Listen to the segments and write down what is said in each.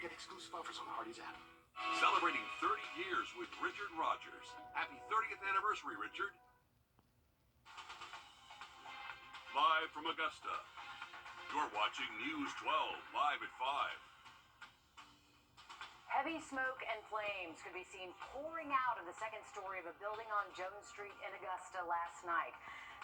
Get exclusive offers on the Hardee's app. Celebrating 30 years with Richard Rogers. Happy 30th anniversary, Richard. Live from Augusta. You're watching News 12, live at 5. Heavy smoke and flames could be seen pouring out of the second story of a building on Jones Street in Augusta last night.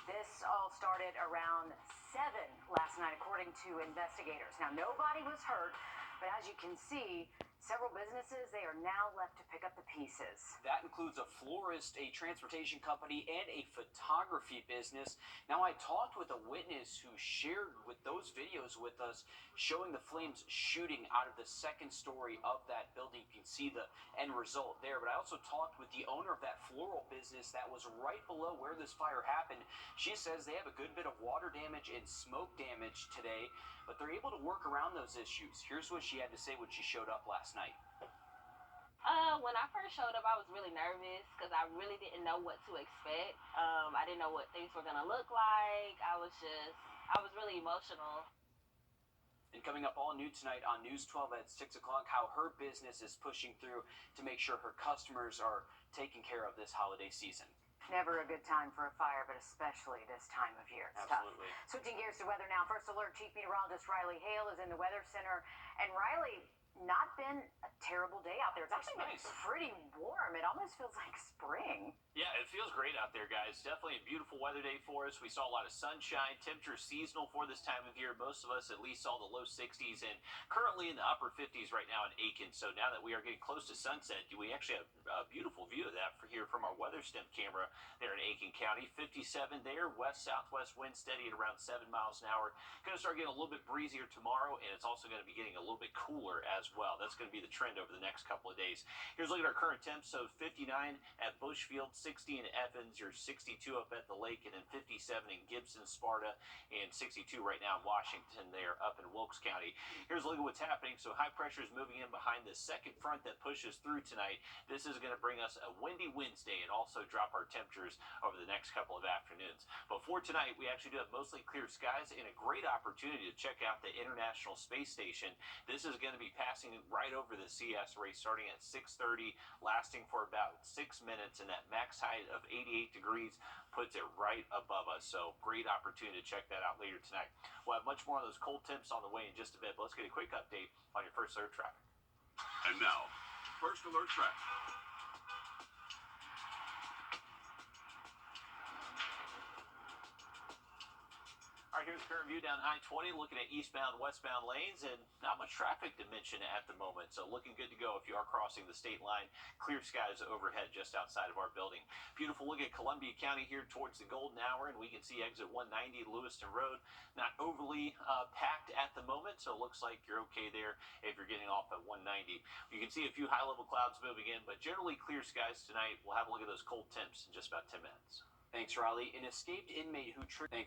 This all started around 7 last night, according to investigators. Now, nobody was hurt, but as you can see, several businesses, they are now left to pick up the pieces. That includes a florist, a transportation company, and a photography business. Now, I talked with a witness who shared with those videos with us showing the flames shooting out of the second story of that building. You can see the end result there. But I also talked with the owner of that floral business that was right below where this fire happened. She says they have a good bit of water damage and smoke damage today, but they're able to work around those issues. Here's what she had to say when she showed up last night. When I first showed up, I was really nervous because I really didn't know what to expect. I didn't know what things were going to look like. I was really emotional. And coming up all new tonight on News 12 at 6 o'clock, how her business is pushing through to make sure her customers are taken care of this holiday season. Never a good time for a fire, but especially this time of year. It's Absolutely. tough. Switching gears to weather now. First Alert Chief Meteorologist Riley Hale is in the Weather Center. And Riley, not been a terrible day out there. It's actually been pretty warm. It almost feels like spring. Yeah, it feels great out there, guys. Definitely a beautiful weather day for us. We saw a lot of sunshine. Temperature seasonal for this time of year. Most of us at least saw the low 60s and currently in the upper 50s right now in Aiken. So now that we are getting close to sunset, we actually have a beautiful view of that here from our weather stem camera there in Aiken County. 57 there, west-southwest wind steady at around 7 miles an hour. Going to start getting a little bit breezier tomorrow, and it's also going to be getting a little bit cooler as well. That's going to be the trend over the next couple of days. Here's a look at our current temps. So 59 at Bushfield, 60 in Evans, your 62 up at the lake, and then 57 in Gibson, Sparta, and 62 right now in Washington there up in Wilkes County. Here's a look at what's happening. So high pressure is moving in behind the second front that pushes through tonight. This is going to bring us a windy Wednesday and also drop our temperatures over the next couple of afternoons. But for tonight, we actually do have mostly clear skies and a great opportunity to check out the International Space Station. This is going to be passing right over the CS race starting at 6:30, lasting for about 6 minutes, and that max height of 88 degrees puts it right above us. So great opportunity to check that out later tonight. We'll have much more of those cold temps on the way in just a bit, but let's get a quick update on your First Alert traffic. And now, First Alert traffic. All right, here's a current view down I-20, looking at eastbound, westbound lanes, and not much traffic to mention at the moment. So looking good to go if you are crossing the state line. Clear skies overhead just outside of our building. Beautiful look at Columbia County here towards the golden hour, and we can see exit 190 Lewiston Road. Not overly packed at the moment, so it looks like you're okay there if you're getting off at 190. You can see a few high-level clouds moving in, but generally clear skies tonight. We'll have a look at those cold temps in just about 10 minutes. Thanks, Riley. An escaped inmate who triggered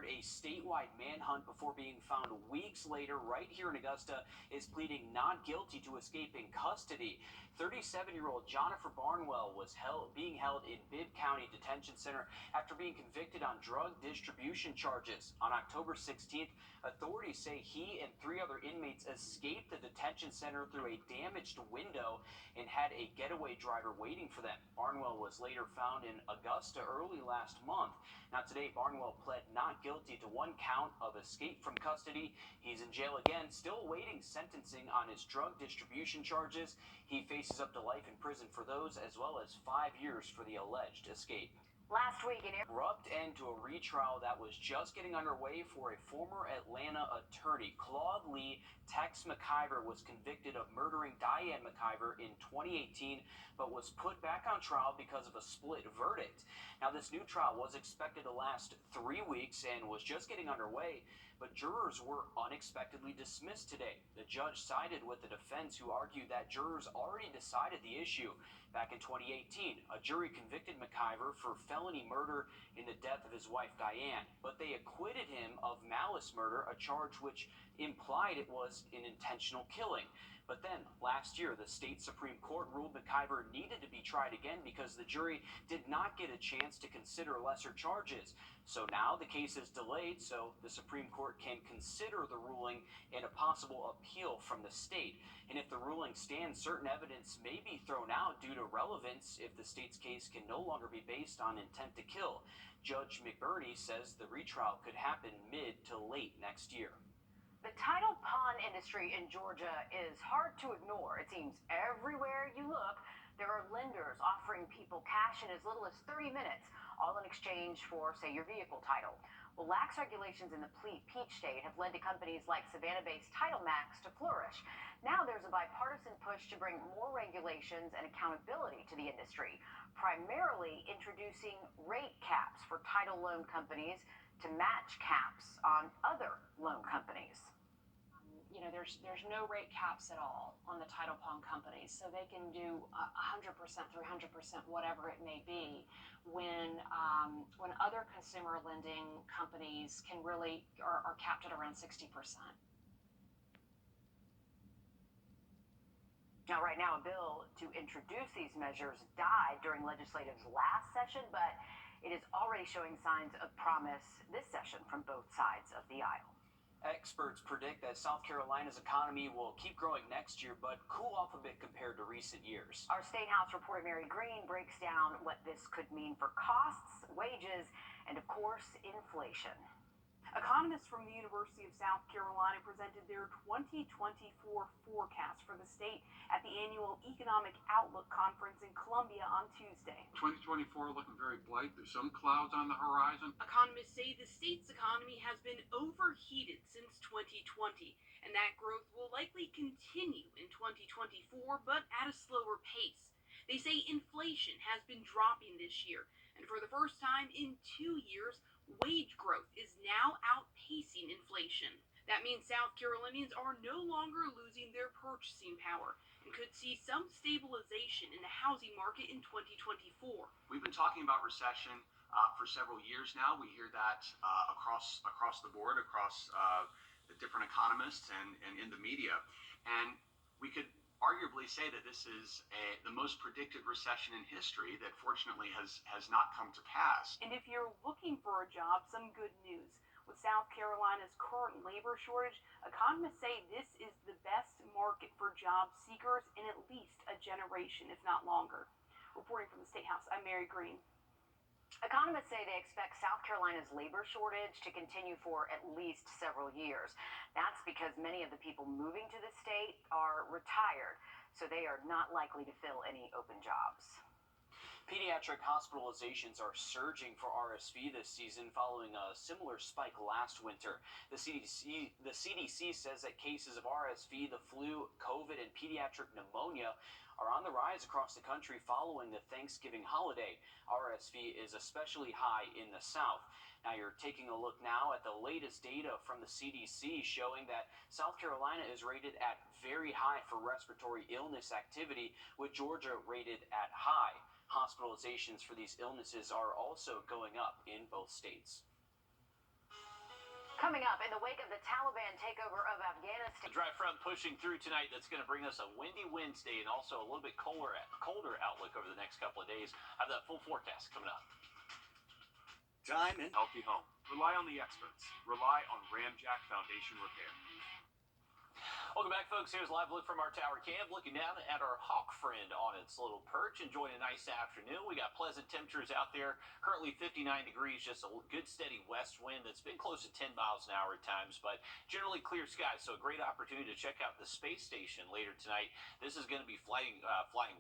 a statewide manhunt before being found weeks later right here in Augusta is pleading not guilty to escaping custody. 37-year-old Jennifer Barnwell was being held in Bibb County Detention Center after being convicted on drug distribution charges. On October 16th, authorities say he and 3 other inmates escaped the detention center through a damaged window and had a getaway driver waiting for them. Barnwell was later found in Augusta early last month. Now today, Barnwell pled not guilty to 1 count of escape from custody. He's in jail again, still awaiting sentencing on his drug distribution charges. He faces up to life in prison for those, as well as 5 years for the alleged escape. Last week, an abrupt end to a retrial that was just getting underway for a former Atlanta attorney. Claude Lee Tex McIver was convicted of murdering Diane McIver in 2018, but was put back on trial because of a split verdict. Now, this new trial was expected to last 3 weeks and was just getting underway, but jurors were unexpectedly dismissed today. The judge sided with the defense, who argued that jurors already decided the issue. Back in 2018, a jury convicted McIver for felony murder in the death of his wife, Diane, but they acquitted him of malice murder, a charge which implied it was an intentional killing. But then, last year, the state Supreme Court ruled McIver needed to be tried again because the jury did not get a chance to consider lesser charges. So now the case is delayed so the Supreme Court can consider the ruling and a possible appeal from the state. And if the ruling stands, certain evidence may be thrown out due to relevance if the state's case can no longer be based on intent to kill. Judge McBurney says the retrial could happen mid to late next year. The title pawn industry in Georgia is hard to ignore. It seems everywhere you look, there are lenders offering people cash in as little as 30 minutes, all in exchange for, say, your vehicle title. Well, lax regulations in the Peach State have led to companies like Savannah-based Title Max to flourish. Now there's a bipartisan push to bring more regulations and accountability to the industry, primarily introducing rate caps for title loan companies to match caps on other loan companies. You know, there's no rate caps at all on the title pawn companies, so they can do 100%, 300%, whatever it may be. When other consumer lending companies can really are capped at around 60%. Now, right now, a bill to introduce these measures died during legislative's last session, but it is already showing signs of promise this session from both sides of the aisle. Experts predict that South Carolina's economy will keep growing next year, but cool off a bit compared to recent years. Our State House reporter Mary Green breaks down what this could mean for costs, wages, and of course, inflation. Economists from the University of South Carolina presented their 2024 forecast for the state at the annual Economic Outlook Conference in Columbia on Tuesday. 2024 looking very bright. There's some clouds on the horizon. Economists say the state's economy has been overheated since 2020, and that growth will likely continue in 2024, but at a slower pace. They say inflation has been dropping this year, and for the first time in 2 years, wage growth is now outpacing inflation. That means South Carolinians are no longer losing their purchasing power and could see some stabilization in the housing market in 2024. We've been talking about recession for several years now. We hear that across the board, across the different economists and in the media. And we could arguably say that this is the most predicted recession in history that fortunately has not come to pass. And if you're looking for a job, some good news. With South Carolina's current labor shortage, economists say this is the best market for job seekers in at least a generation, if not longer. Reporting from the State House, I'm Mary Green. Economists say they expect South Carolina's labor shortage to continue for at least several years. That's because many of the people moving to the state are retired, so they are not likely to fill any open jobs. Pediatric hospitalizations are surging for RSV this season following a similar spike last winter. The CDC says that cases of RSV, the flu, COVID, and pediatric pneumonia are on the rise across the country following the Thanksgiving holiday. RSV is especially high in the South. Now you're taking a look now at the latest data from the CDC showing that South Carolina is rated at very high for respiratory illness activity, with Georgia rated at high. Hospitalizations for these illnesses are also going up in both states. Coming up, in the wake of the Taliban takeover of Afghanistan. The dry front pushing through tonight, that's going to bring us a windy Wednesday and also a little bit colder outlook over the next couple of days. I have that full forecast coming up. Diamond Healthy Home. Rely on the experts. Rely on Ramjack Foundation Repair. Welcome back, folks. Here's a live look from our tower cam, looking down at our hawk friend on its little perch, enjoying a nice afternoon. We got pleasant temperatures out there. Currently 59 degrees, just a good steady west wind that's been close to 10 miles an hour at times, but generally clear skies. So a great opportunity to check out the space station later tonight. This is going to be flying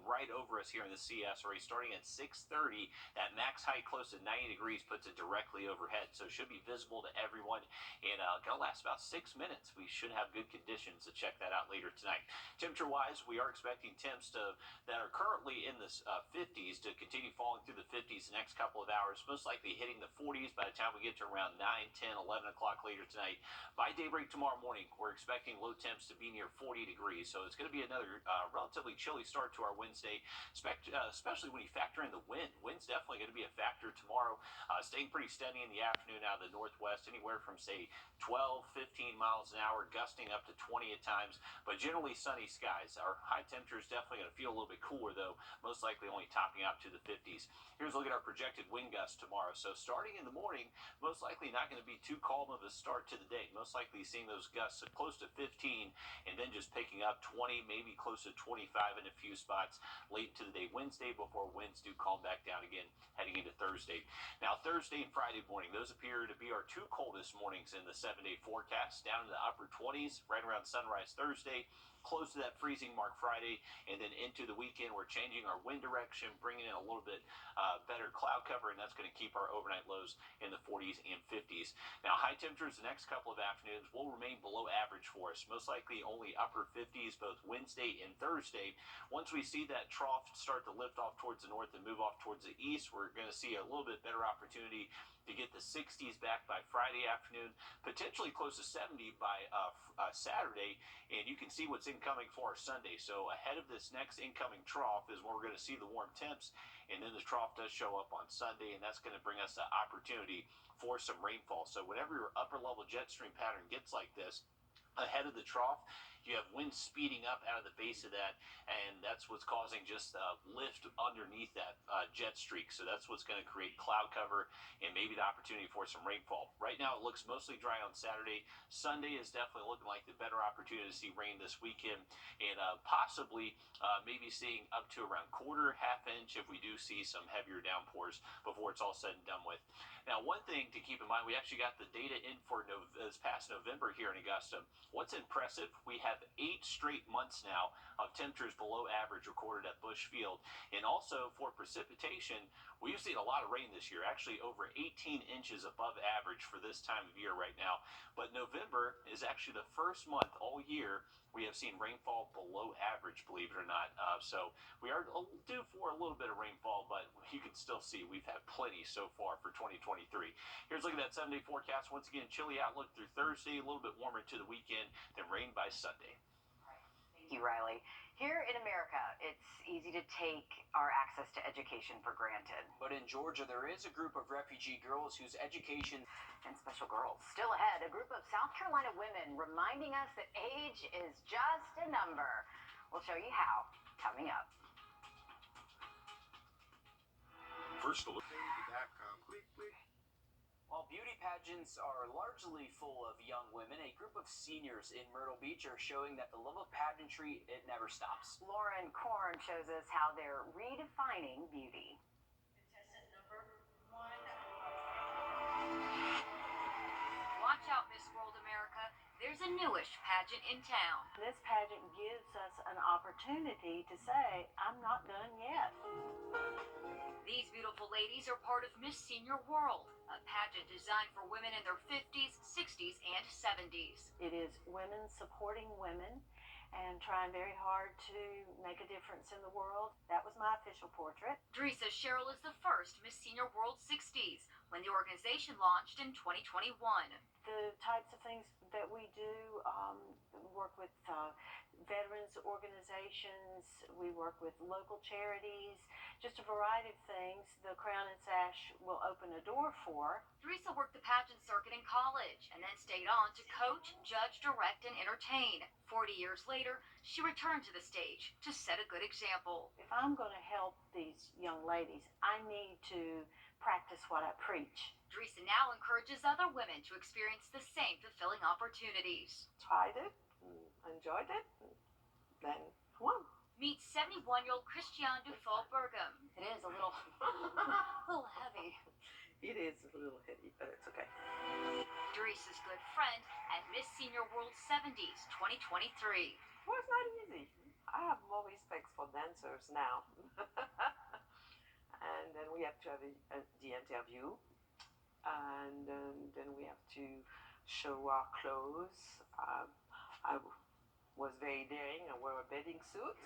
right over us here in the CS race, starting at 6:30. That max height close to 90 degrees puts it directly overhead, so it should be visible to everyone. And going to last about 6 minutes. We should have good conditions to check that out later tonight. Temperature-wise, we are expecting temps that are currently in the 50s to continue falling through the 50s the next couple of hours, most likely hitting the 40s by the time we get to around 9, 10, 11 o'clock later tonight. By daybreak tomorrow morning, we're expecting low temps to be near 40 degrees, so it's going to be another relatively chilly start to our Wednesday, especially when you factor in the wind. Wind's definitely going to be a factor tomorrow, staying pretty steady in the afternoon out of the northwest, anywhere from, say, 12, 15 miles an hour, gusting up to 20 at times. times, but generally sunny skies. Our high temperature is definitely going to feel a little bit cooler, though, most likely only topping out to the 50s. Here's a look at our projected wind gusts tomorrow. So starting in the morning, most likely not going to be too calm of a start to the day. Most likely seeing those gusts of close to 15 and then just picking up 20, maybe close to 25 in a few spots late into the day Wednesday before winds do calm back down again heading into Thursday. Now, Thursday and Friday morning, those appear to be our two coldest mornings in the 7-day forecast, down in the upper 20s right around sunrise Thursday, close to that freezing mark Friday, and then into the weekend, we're changing our wind direction, bringing in a little bit better cloud cover, and that's going to keep our overnight lows in the 40s and 50s. Now, high temperatures the next couple of afternoons will remain below average for us, most likely only upper 50s both Wednesday and Thursday. Once we see that trough start to lift off towards the north and move off towards the east, we're going to see a little bit better opportunity to get the 60s back by Friday afternoon, potentially close to 70 by Saturday, and you can see what's incoming for our Sunday. So ahead of this next incoming trough is when we're going to see the warm temps, and then the trough does show up on Sunday, and that's going to bring us the opportunity for some rainfall. So whenever your upper level jet stream pattern gets like this, ahead of the trough, you have wind speeding up out of the base of that, and that's what's causing just lift underneath that jet streak. So that's what's going to create cloud cover and maybe the opportunity for some rainfall. Right now it looks mostly dry on Saturday. Sunday is definitely looking like the better opportunity to see rain this weekend, and possibly maybe seeing up to around quarter, half inch if we do see some heavier downpours before it's all said and done with. Now, one thing to keep in mind, we actually got the data in for this past November here in Augusta. What's impressive, we have 8 straight months now of temperatures below average recorded at Bush Field. And also for precipitation, we've seen a lot of rain this year, actually over 18 inches above average for this time of year right now. But November is actually the first month all year we have seen rainfall below average, believe it or not. So we are due for a little bit of rainfall, but you can still see we've had plenty so far for 2023. Here's a look at that 7-day forecast. Once again, chilly outlook through Thursday, a little bit warmer to the weekend, then rain by Sunday. Thank you, Riley. Here in America, it's easy to take our access to education for granted. But in Georgia, there is a group of refugee girls whose education And special girls. Still ahead, a group of South Carolina women reminding us that age is just a number. We'll show you how, coming up. First, a look. While beauty pageants are largely full of young women, a group of seniors in Myrtle Beach are showing that the love of pageantry, it never stops. Lauren Korn shows us how they're redefining beauty. Contestant number 1. Watch out, Miss World America. There's a newish pageant in town. This pageant gives us an opportunity to say, I'm not done yet. These beautiful ladies are part of Miss Senior World, a pageant designed for women in their 50s, 60s, and 70s. It is women supporting women and trying very hard to make a difference in the world. That was my official portrait. Teresa Sherrill is the first Miss Senior World 60s when the organization launched in 2021. The types of things that we do, work with veterans organizations, we work with local charities, just a variety of things the Crown and Sash will open a door for. Teresa worked the pageant circuit in college and then stayed on to coach, judge, direct, and entertain. 40 years later, she returned to the stage to set a good example. If I'm going to help these young ladies, I need to practice what I preach. Teresa now encourages other women to experience the same fulfilling opportunities. Tried it, enjoyed it, then come on. Meet 71-year-old Christiane Dufault-Burgum. It is a little heavy. It is a little heavy, but it's okay. Teresa's good friend at Miss Senior World 70s 2023. Well, it's not easy. I have more respect for dancers now. And then we have to have the interview. And then we have to show our clothes. I was very daring. I wore a bathing suit.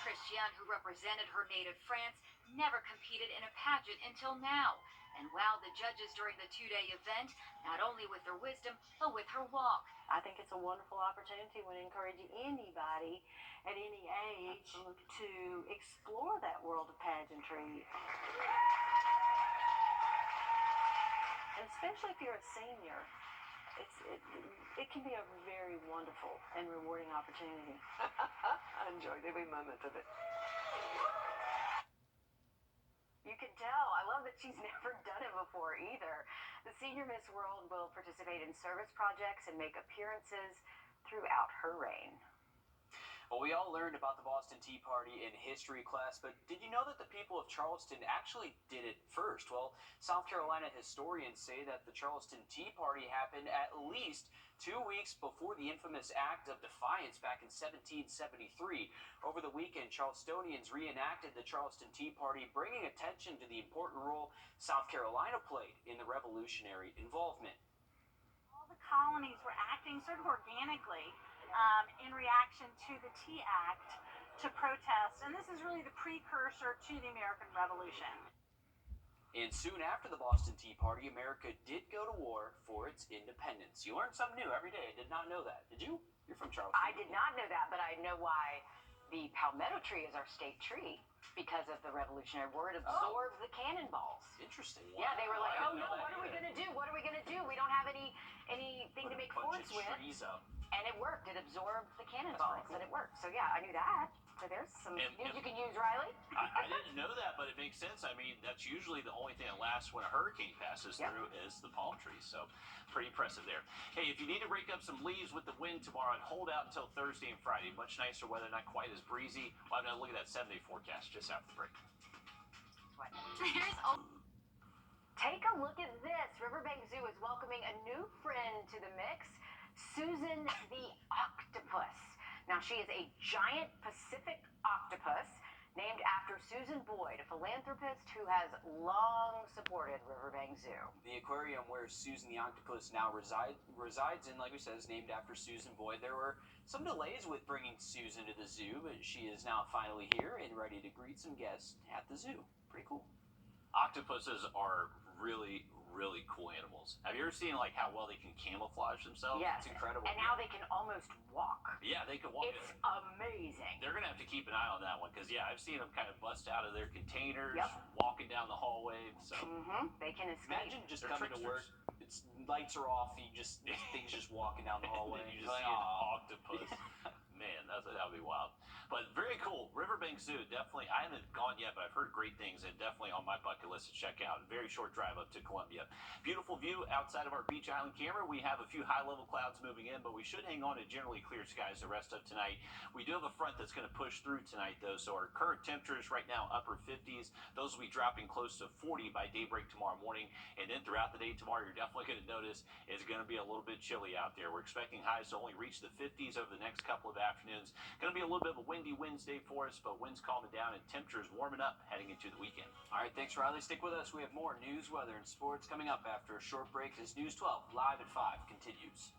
Christiane, who represented her native France, never competed in a pageant until now, and wowed the judges during the 2-day event, not only with her wisdom, but with her walk. I think it's a wonderful opportunity when encouraging anybody at any age to explore that world of pageantry. And especially if you're a senior, it can be a very wonderful and rewarding opportunity. I enjoyed every moment of it. You can tell. I love that she's never done it before either. The Senior Miss World will participate in service projects and make appearances throughout her reign. Well, we all learned about the Boston Tea Party in history class, but did you know that the people of Charleston actually did it first? Well, South Carolina historians say that the Charleston Tea Party happened at least 2 weeks before the infamous Act of Defiance back in 1773. Over the weekend, Charlestonians reenacted the Charleston Tea Party, bringing attention to the important role South Carolina played in the revolutionary involvement. All the colonies were acting sort of organically in reaction to the Tea Act to protest, and this is really the precursor to the American Revolution. And soon after the Boston Tea Party, America did go to war for its independence. You learn something new every day. I did not know that. Did you? You're from Charleston. I did not know that, but I know why the palmetto tree is our state tree. Because of the Revolutionary War, it absorbed the cannonballs. Interesting. Yeah, they were like, I oh didn't no, know what that are we either. going to do? What are we going to do? We don't have anything to make forts with. Trees up. And it worked. It absorbed the cannonballs, cool. and it worked. So yeah, I knew that. So there's some news you can use, Riley. I didn't know that, but it makes sense. I mean, that's usually the only thing that lasts when a hurricane passes through is the palm trees. So pretty impressive there. Hey, if you need to rake up some leaves with the wind tomorrow, and hold out until Thursday and Friday. Much nicer weather, not quite as breezy. We'll have another look at that 7-day forecast just after the break. Take a look at this. Riverbank Zoo is welcoming a new friend to the mix, Susan the octopus. Now, she is a giant Pacific octopus named after Susan Boyd, a philanthropist who has long supported Riverbank Zoo. The aquarium where Susan the octopus now resides in, like we said, is named after Susan Boyd. There were some delays with bringing Susan to the zoo, but she is now finally here and ready to greet some guests at the zoo. Pretty cool. Octopuses are really, really cool animals. Have you ever seen like how well they can camouflage themselves? Yes. It's incredible. And how they can almost walk. Yeah, they can walk. It's amazing. They're gonna have to keep an eye on that one because I've seen them kind of bust out of their containers, Yep. walking down the hallway. So They can escape. Imagine just They're coming to work, tricksters. lights are off, things just walking down the hallway. And you just Like, see an "Aw." octopus. Man, that would be wild. But very cool. Riverbank Zoo, definitely. I haven't gone yet, but I've heard great things, and definitely on my bucket list to check out. Very short drive up to Columbia. Beautiful view outside of our Beach Island camera. We have a few high-level clouds moving in, but we should hang on to generally clear skies the rest of tonight. We do have a front that's going to push through tonight, though, so our current temperatures right now upper 50s. Those will be dropping close to 40 by daybreak tomorrow morning, and then throughout the day tomorrow, you're definitely going to notice it's going to be a little bit chilly out there. We're expecting highs to only reach the 50s over the next couple of afternoons. Going to be a little bit of a windy Wednesday for us, but winds calming down and temperatures warming up heading into the weekend. All right, thanks, Riley. Stick with us. We have more news, weather, and sports coming up after a short break as News 12 live at 5 continues.